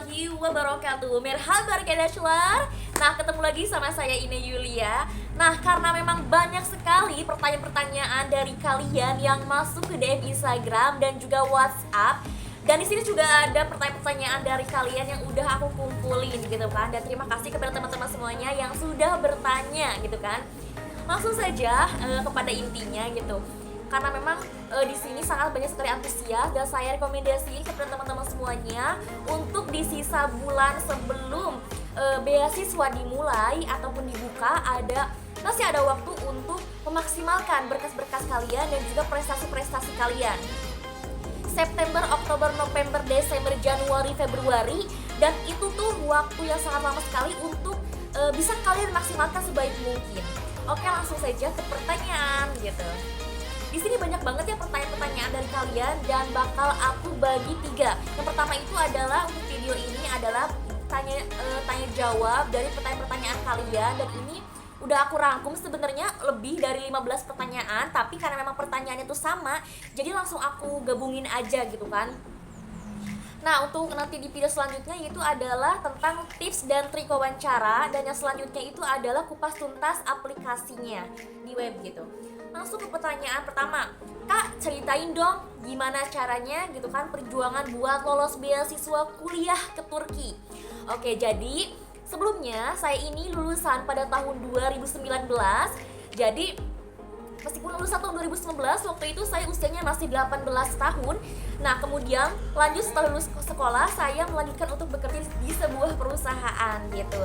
warahmatullahi wabarakatuh. Merhaba Arkadaşlar. Nah, ketemu lagi sama saya Ine Yulia. Nah, karena memang banyak sekali pertanyaan-pertanyaan dari kalian yang masuk ke DM Instagram dan juga WhatsApp. Dan di sini juga ada pertanyaan-pertanyaan dari kalian yang udah aku kumpulin gitu kan. Dan terima kasih kepada teman-teman semuanya yang sudah bertanya gitu kan. Langsung saja kepada intinya gitu. Karena memang di sini sangat banyak sekali antusias dan saya rekomendasiin kepada teman-teman semuanya untuk di sisa bulan sebelum beasiswa dimulai ataupun dibuka masih ada waktu untuk memaksimalkan berkas-berkas kalian dan juga prestasi-prestasi kalian. September, Oktober, November, Desember, Januari, Februari, dan itu tuh waktu yang sangat lama sekali untuk bisa kalian maksimalkan sebaik mungkin. Oke, langsung saja ke pertanyaan gitu. Di sini banyak banget ya pertanyaan-pertanyaan dari kalian dan bakal aku bagi 3. Yang pertama itu adalah untuk video ini adalah tanya jawab dari pertanyaan-pertanyaan kalian, dan ini udah aku rangkum sebenarnya lebih dari 15 pertanyaan, tapi karena memang pertanyaannya itu sama, jadi langsung aku gabungin aja gitu kan. Nah, untuk nanti di video selanjutnya itu adalah tentang tips dan trik wawancara, dan yang selanjutnya itu adalah kupas tuntas aplikasinya di web gitu. Langsung ke pertanyaan pertama. Kak, ceritain dong gimana caranya gitu kan perjuangan buat lolos beasiswa kuliah ke Turki. Oke, jadi sebelumnya saya ini lulusan pada tahun 2019. Jadi meskipun lulusan tahun 2019, waktu itu saya usianya masih 18 tahun. Nah, kemudian lanjut setelah lulus sekolah, saya melanjutkan untuk bekerja di sebuah perusahaan gitu.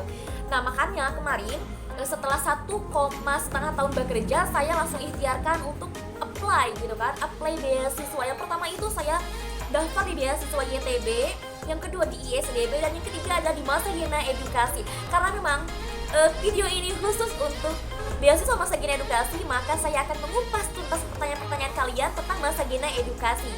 Nah, makanya kemarin setelah 1,5 tahun bekerja, saya langsung ikhtiarkan untuk apply gitu kan, apply beasiswa. Yang pertama itu saya daftar di beasiswa YTB, yang kedua di ISDB, dan yang ketiga adalah di Masagena Edukasi. Karena memang video ini khusus untuk beasiswa Masagena Edukasi, maka saya akan mengupas tuntas pertanyaan-pertanyaan kalian tentang Masagena Edukasi.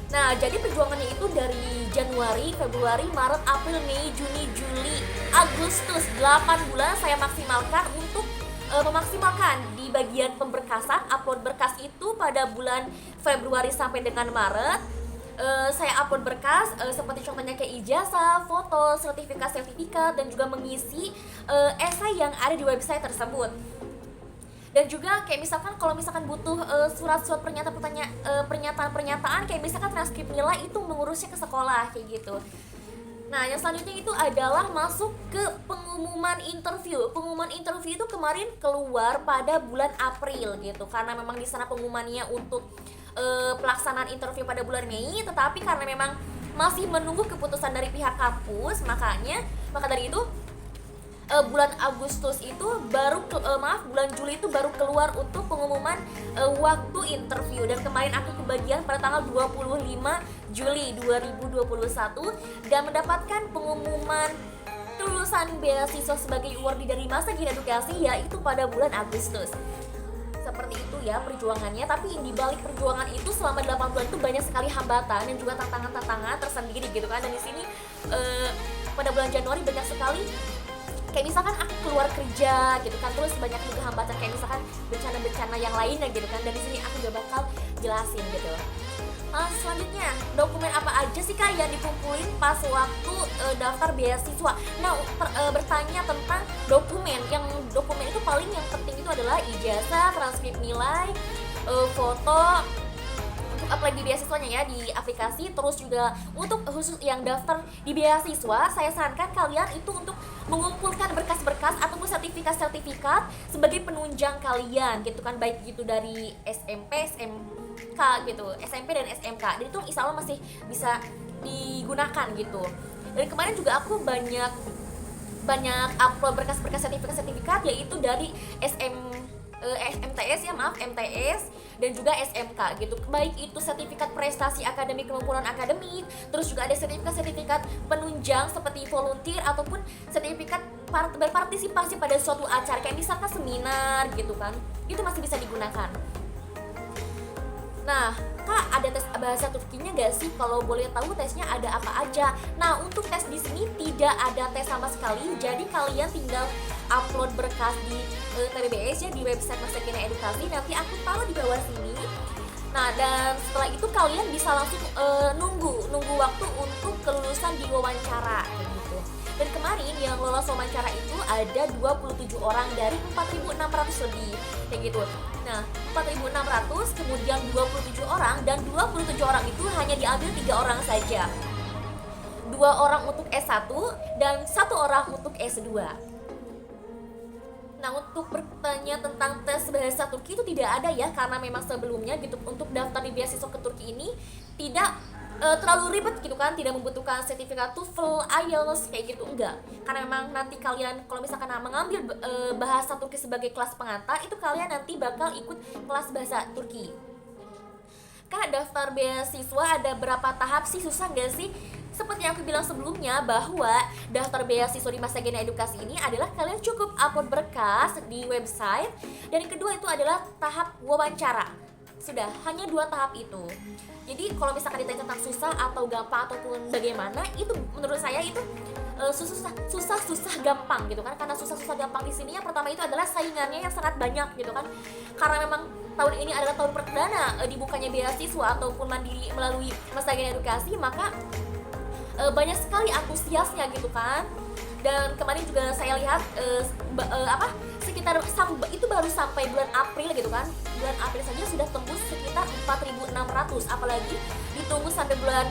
Nah, jadi perjuangannya itu dari Januari, Februari, Maret, April, Mei, Juni, Juli, Agustus, 8 bulan saya maksimalkan untuk memaksimalkan di bagian pemberkasan. Upload berkas itu pada bulan Februari sampai dengan Maret. Saya upload berkas seperti contohnya kayak ijazah, foto, sertifikat, dan juga mengisi esai yang ada di website tersebut. Dan juga kayak misalkan kalau misalkan butuh surat-surat pernyataan kayak misalkan transkrip nilai, itu mengurusnya ke sekolah kayak gitu. Nah, yang selanjutnya itu adalah masuk ke pengumuman interview. Pengumuman interview itu kemarin keluar pada bulan April gitu, karena memang di sana pengumumannya untuk pelaksanaan interview pada bulan Mei, tetapi karena memang masih menunggu keputusan dari pihak kampus, maka dari itu bulan Agustus itu bulan Juli itu baru keluar untuk pengumuman waktu interview, dan kemarin aku kebagian pada tanggal 25 Juli 2021 dan mendapatkan pengumuman kelulusan beasiswa sebagai awardee dari Masagena Edukasi yaitu pada bulan Agustus. Seperti itu ya perjuangannya, tapi di balik perjuangan itu selama 8 bulan itu banyak sekali hambatan dan juga tantangan-tantangan tersendiri gitu kan. Dan di sini pada bulan Januari banyak sekali kayak misalkan aku keluar kerja gitu kan, terus banyak juga hambatan kayak misalkan bencana-bencana yang lainnya gitu kan, dan di sini aku gak bakal jelasin gitu. Selanjutnya, dokumen apa aja sih Kak yang dikumpulin pas waktu daftar beasiswa? Nah, bertanya tentang dokumen itu paling yang penting itu adalah ijazah, transkrip nilai, foto untuk apply di beasiswanya ya di aplikasi. Terus juga untuk khusus yang daftar di beasiswa, saya sarankan kalian itu untuk mengumpulkan berkas-berkas ataupun sertifikat sebagai penunjang kalian gitu kan, baik gitu dari SMP, SMK gitu, SMP dan SMK. Dan itu insya Allah masih bisa digunakan gitu. Dan kemarin juga aku banyak upload berkas-berkas sertifikat yaitu dari MTS dan juga SMK gitu. Baik itu sertifikat prestasi akademik kemampuan akademik, terus juga ada sertifikat penunjang seperti volunteer ataupun sertifikat berpartisipasi pada suatu acara kayak misalkan seminar gitu kan. Itu masih bisa digunakan. Nah, Kak, ada tes bahasa Turkinya gak sih? Kalau boleh tahu tesnya ada apa aja? Nah, untuk tes di sini tidak ada tes sama sekali. Jadi kalian tinggal upload berkas di TBBS ya, di website Masagena Edukasi. Nanti aku taruh di bawah sini. Nah, dan setelah itu kalian bisa langsung nunggu waktu untuk kelulusan di wawancara kayak gitu. Dan kemarin yang lolos wawancara itu ada 27 orang dari 4.600 lebih kayak gitu. Nah, 4.600 kemudian 27 orang, dan 27 orang itu hanya diambil 3 orang saja. 2 orang untuk S1 dan 1 orang untuk S2. Nah, untuk bertanya tentang tes bahasa Turki itu tidak ada ya, karena memang sebelumnya gitu untuk daftar di beasiswa ke Turki ini tidak terlalu ribet gitu kan, tidak membutuhkan sertifikat TOEFL, IELTS kayak gitu, enggak. Karena memang nanti kalian kalau misalkan mengambil bahasa Turki sebagai kelas pengantar, itu kalian nanti bakal ikut kelas bahasa Turki. Kak, daftar beasiswa ada berapa tahap sih, susah nggak sih? Seperti yang aku bilang sebelumnya, bahwa daftar beasiswa di Masa Gena Edukasi ini adalah kalian cukup upload berkas di website, dan yang kedua itu adalah tahap wawancara. Sudah, hanya 2 tahap itu. Jadi kalau misalkan ditanya tentang susah atau gampang ataupun bagaimana, itu menurut saya itu susah gampang gitu kan. Karena susah gampang di sini yang pertama itu adalah saingannya yang sangat banyak gitu kan. Karena memang tahun ini adalah tahun perdana dibukanya beasiswa ataupun mandiri melalui Masa Gena Edukasi, maka banyak sekali antusiasnya gitu kan. Dan kemarin juga saya lihat sekitar itu baru sampai bulan April gitu kan. Bulan April saja sudah tembus sekitar 4.600, apalagi ditunggu sampai bulan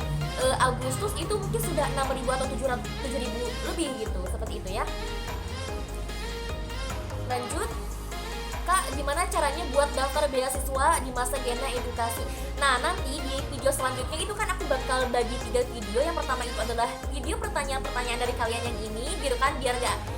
Agustus itu mungkin sudah 6.000 atau 7.000 lebih gitu, seperti itu ya. Lanjut, Kak, gimana caranya buat daftar beasiswa di Masa Gena Edukasi? Nah, nanti di video selanjutnya itu kan aku bakal bagi 3 video. Yang pertama itu adalah video pertanyaan-pertanyaan dari kalian yang ini gitu kan, biar gak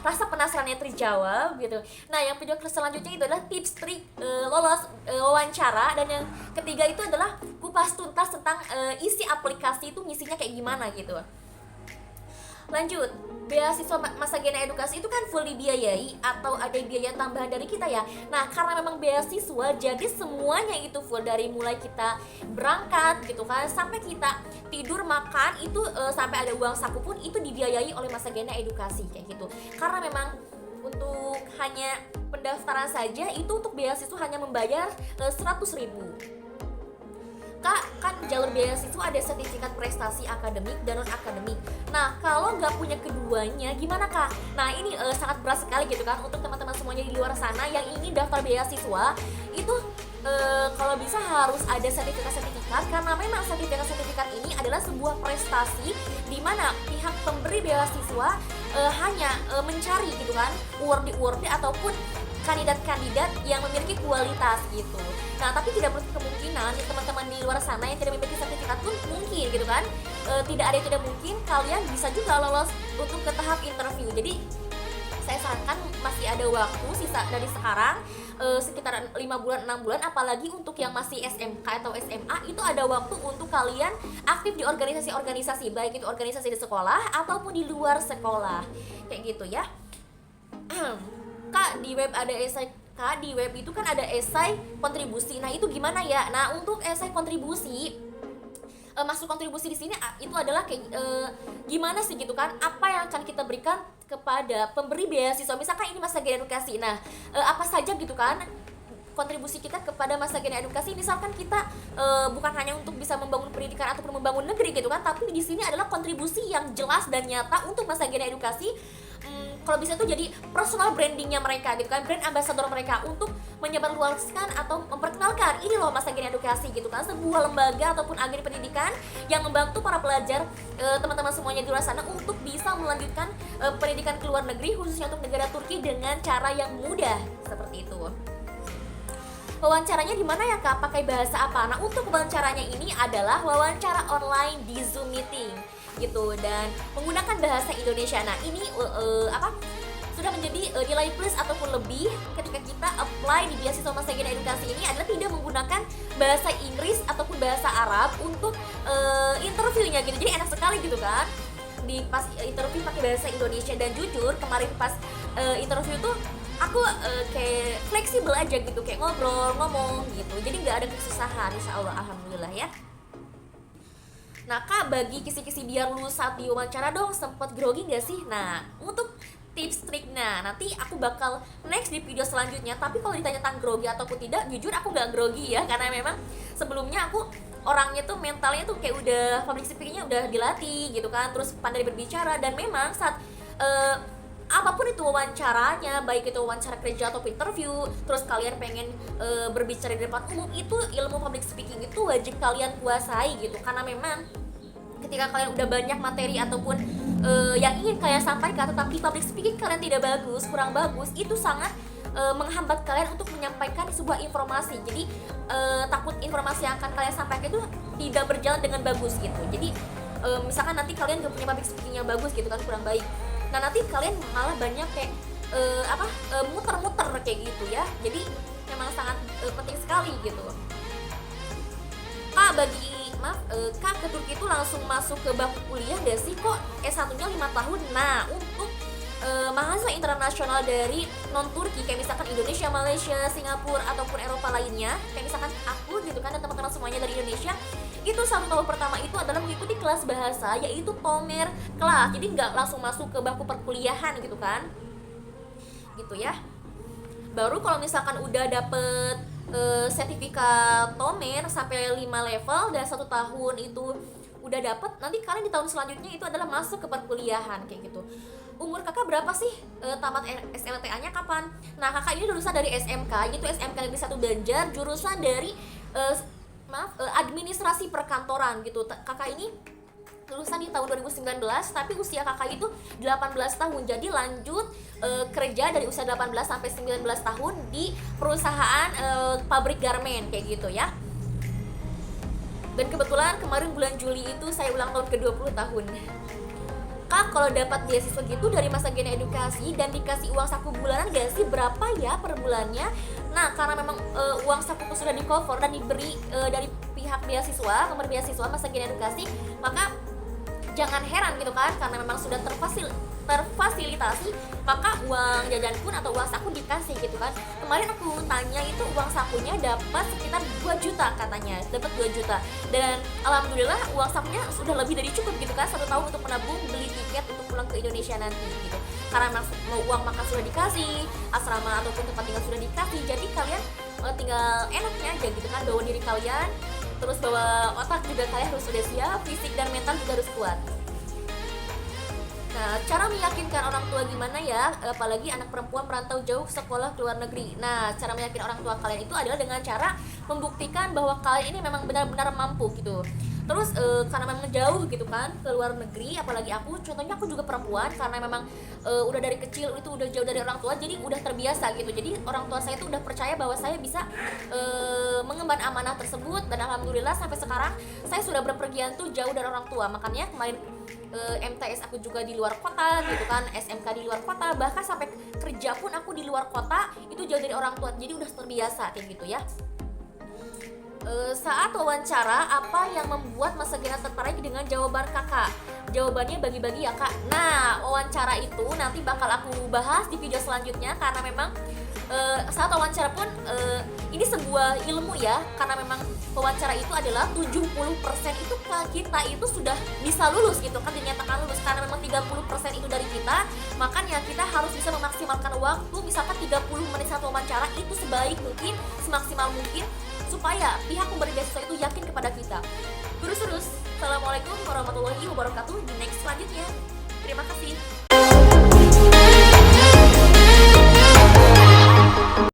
rasa penasarannya terjawab gitu. Nah, yang video selanjutnya itu adalah tips trik lolos wawancara, dan yang ketiga itu adalah kupas tuntas tentang isi aplikasi itu ngisinya kayak gimana gitu. Lanjut, beasiswa Masa Gena Edukasi itu kan full dibiayai atau ada biaya tambahan dari kita ya. Nah, karena memang beasiswa, jadi semuanya itu full, dari mulai kita berangkat gitu kan sampai kita tidur, makan itu sampai ada uang saku pun itu dibiayai oleh Masa Gena Edukasi kayak gitu. Karena memang untuk hanya pendaftaran saja itu untuk beasiswa hanya membayar 100.000. Kak, kan jalur beasiswa ada sertifikat prestasi akademik dan non akademik. Nah, kalau nggak punya keduanya gimana Kak? Nah, ini sangat berat sekali gitu kan untuk teman-teman semuanya di luar sana yang ingin daftar beasiswa. Itu kalau bisa harus ada sertifikat-sertifikat, karena memang sertifikat-sertifikat ini adalah sebuah prestasi di mana pihak pemberi beasiswa hanya mencari gitu kan awardee ataupun kandidat-kandidat yang memiliki kualitas gitu. Nah, tapi tidak menutup kemungkinan teman-teman di luar sana yang tidak memiliki sertifikat pun mungkin gitu kan. Tidak ada yang tidak mungkin, kalian bisa juga lolos untuk ke tahap interview. Jadi saya sarankan masih ada waktu sisa dari sekarang sekitar 5 bulan 6 bulan, apalagi untuk yang masih SMK atau SMA itu ada waktu untuk kalian aktif di organisasi-organisasi, baik itu organisasi di sekolah ataupun di luar sekolah kayak gitu ya. Kak, di web ada esai. Kak, di web itu kan ada esai kontribusi. Nah, itu gimana ya? Nah, untuk esai kontribusi, masuk kontribusi di sini itu adalah kayak gimana sih gitu kan? Apa yang akan kita berikan kepada pemberi beasiswa? Misalkan ini Masa Gena Edukasi. Nah, apa saja gitu kan kontribusi kita kepada Masa Gena Edukasi? Misalkan kita bukan hanya untuk bisa membangun pendidikan ataupun membangun negeri gitu kan, tapi di sini adalah kontribusi yang jelas dan nyata untuk Masa Gena Edukasi. Kalau bisa tuh jadi personal brandingnya mereka gitu kan, brand ambassador mereka untuk menyebarluaskan atau memperkenalkan ini loh Masa Gena Edukasi gitu kan, sebuah lembaga ataupun agen pendidikan yang membantu para pelajar teman-teman semuanya di luar sana untuk bisa melanjutkan pendidikan ke luar negeri, khususnya untuk negara Turki dengan cara yang mudah seperti itu. Wawancaranya di mana ya Kak? Pakai bahasa apa? Nah, untuk wawancaranya ini adalah wawancara online di Zoom meeting gitu, dan menggunakan bahasa Indonesia. Nah, ini sudah menjadi nilai plus ataupun lebih ketika kita apply di beasiswa Masa Gena Edukasi ini adalah tidak menggunakan bahasa Inggris ataupun bahasa Arab untuk interviewnya gitu. Jadi enak sekali gitu kan. Di pas interview pakai bahasa Indonesia, dan jujur kemarin pas interview tuh aku kayak fleksibel aja gitu, kayak ngomong gitu, jadi nggak ada kesusahan, insya Allah, alhamdulillah ya. Nah Kak, bagi kisi-kisi biar lulus saat diwawancara dong, sempet grogi nggak sih? Nah, untuk tips triknya. Nanti aku bakal next di video selanjutnya. Tapi kalau ditanya tentang grogi ataupun tidak, jujur aku nggak grogi ya, karena memang sebelumnya aku orangnya tuh mentalnya tuh kayak udah public speakingnya udah dilatih gitu kan, terus pandai berbicara. Dan memang saat apapun itu wawancaranya, baik itu wawancara kerja atau interview, terus kalian pengen berbicara di depan umum, itu ilmu public speaking itu wajib kalian kuasai gitu. Karena memang ketika kalian udah banyak materi ataupun yang ingin kalian sampaikan, tetapi public speaking kalian tidak bagus, kurang bagus, itu sangat menghambat kalian untuk menyampaikan sebuah informasi. Jadi takut informasi yang akan kalian sampaikan itu tidak berjalan dengan bagus gitu. Jadi misalkan nanti kalian gak punya public speaking yang bagus gitu kan, kurang baik, nah nanti kalian malah banyak kayak muter-muter kayak gitu ya. Jadi memang sangat penting sekali gitu. Kak, ke Turki itu langsung masuk ke bangku kuliah gak sih? Kok S1-nya 5 tahun? Nah, untuk mahasiswa internasional dari non-Turki, kayak misalkan Indonesia, Malaysia, Singapura, ataupun Eropa lainnya, kayak misalkan aku gitu kan, dan teman-teman semuanya dari Indonesia, itu 1 tahun pertama itu adalah mengikuti kelas bahasa, yaitu Tomer kelas. Jadi nggak langsung masuk ke bangku perkuliahan gitu kan, gitu ya. Baru kalau misalkan udah dapet sertifikat Tomer sampai 5 level dan 1 tahun itu udah dapet, nanti kalian di tahun selanjutnya itu adalah masuk ke perkuliahan kayak gitu. Umur kakak berapa sih? Tamat SLTA-nya kapan? Nah, kakak ini lulusan dari SMK, itu SMK Negeri 1 Banjar, jurusan dari administrasi perkantoran gitu. Kakak ini lulusan di tahun 2019, tapi usia kakak itu 18 tahun. Jadi lanjut kerja dari usia 18 sampai 19 tahun di perusahaan pabrik garment kayak gitu ya. Dan kebetulan kemarin bulan Juli itu saya ulang tahun ke-20 tahun. Kak, kalau dapat beasiswa gitu dari Masa Gena Edukasi dan dikasih uang saku bulanan gak sih? Berapa ya per bulannya? Nah, karena memang uang saku itu sudah di cover dan diberi dari pihak beasiswa, pemberi beasiswa Masa Gena Edukasi, maka jangan heran gitu kan, karena memang sudah terfasilitasi, maka uang jajan pun atau uang saku dikasih gitu kan. Kemarin aku tanya itu uang sakunya dapat sekitar 2 juta katanya, dapat 2 juta. Dan alhamdulillah uang sakunya sudah lebih dari cukup gitu kan, 1 tahun untuk menabung beli tiket untuk pulang ke Indonesia nanti gitu. Karena uang makan sudah dikasih, asrama ataupun tempat tinggal sudah dikasih, jadi kalian tinggal enaknya aja gitu kan, bawa diri kalian, terus bawa otak juga, kalian harus sudah siap, fisik dan mental juga harus kuat. Nah, cara meyakinkan orang tua gimana ya? Apalagi anak perempuan merantau jauh sekolah ke luar negeri. Nah, cara meyakinkan orang tua kalian itu adalah dengan cara membuktikan bahwa kalian ini memang benar-benar mampu gitu. Terus karena memang jauh gitu kan ke luar negeri, apalagi aku, contohnya aku juga perempuan, karena memang udah dari kecil itu udah jauh dari orang tua, jadi udah terbiasa gitu. Jadi orang tua saya itu udah percaya bahwa saya bisa mengemban amanah tersebut, dan alhamdulillah sampai sekarang saya sudah berpergian tuh jauh dari orang tua. Makanya kemarin MTS aku juga di luar kota gitu kan, SMK di luar kota, bahkan sampai kerja pun aku di luar kota, itu jauh dari orang tua, jadi udah terbiasa kayak gitu ya. Saat wawancara, apa yang membuat Mas Gena tertarik dengan jawaban kakak? Jawabannya bagi-bagi ya kak. Nah, wawancara itu nanti bakal aku bahas di video selanjutnya, karena memang saat wawancara pun ini sebuah ilmu ya, karena memang wawancara itu adalah 70% itu kita itu sudah bisa lulus gitu kan, dinyatakan lulus, karena memang 30% itu dari kita. Makanya kita harus bisa memaksimalkan waktu, misalkan 30 menit saat wawancara itu sebaik mungkin, semaksimal mungkin, supaya pihak pemberi beasiswa itu yakin kepada kita. Terus. Assalamualaikum warahmatullahi wabarakatuh. Di next selanjutnya. Terima kasih.